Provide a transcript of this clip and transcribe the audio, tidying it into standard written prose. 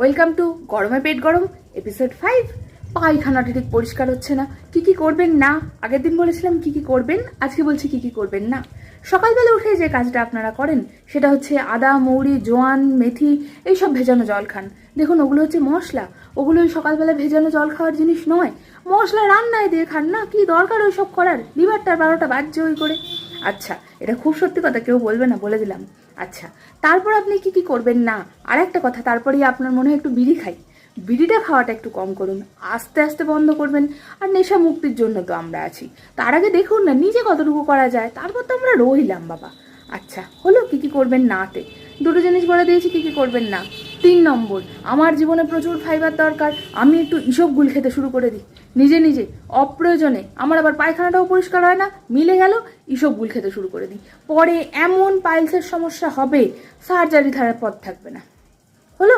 Welcome to গরমে পেট গরম episode 5। পায়খানাটা ঠিক পরিষ্কার হচ্ছে না। কি করবেন না, আগের দিন বলেছিলাম কি করবেন, আজকে বলছি কি করবেন না। সকালবেলা উঠে যে কাজটা আপনারা করেন সেটা হচ্ছে আদা, মৌরি, জোয়ান, মেথি এইসব ভেজানো জল খান। দেখুন ওগুলো হচ্ছে মশলা, ওগুলো ওই সকালবেলা ভেজানো জল খাওয়ার জিনিস নয়। মশলা রান্নায় দিয়ে খান না, কি দরকার ওই সব করার? লিভারটা 12টা বাজছে ওই করে। আচ্ছা, এটা খুব সত্যি কথা, কেউ বলবে না, বলে দিলাম। আচ্ছা, তারপর আপনি কি করবেন না, আর একটা কথা, তারপরেই আপনার মনে হয় একটু বিড়ি খাই। বিড়িটা খাওয়াটা একটু কম করুন, আস্তে আস্তে বন্ধ করবেন। আর নেশা মুক্তির জন্য তো আমরা আছি। তার আগে দেখুন না নিজে কতটুকু করা যায়, তারপর তো আমরা রইলাম বাবা। আচ্ছা হলো কি করবেন নাতে, দুটো জিনিস বলে দিয়েছি কি করবেন না। 3 নম্বর, আমার জীবনে প্রচুর ফাইবার দরকার, আমি একটু ইসবগুল খেতে শুরু করে দিই নিজে অপ্রয়োজনে। আমার আবার পায়খানাটাও পরিষ্কার হয় না, মিলে গেল, ইসবগুল খেতে শুরু করে দিই। পরে এমন পাইলসের সমস্যা হবে, সার্জারি ধারার পথ থাকবে না। হলো।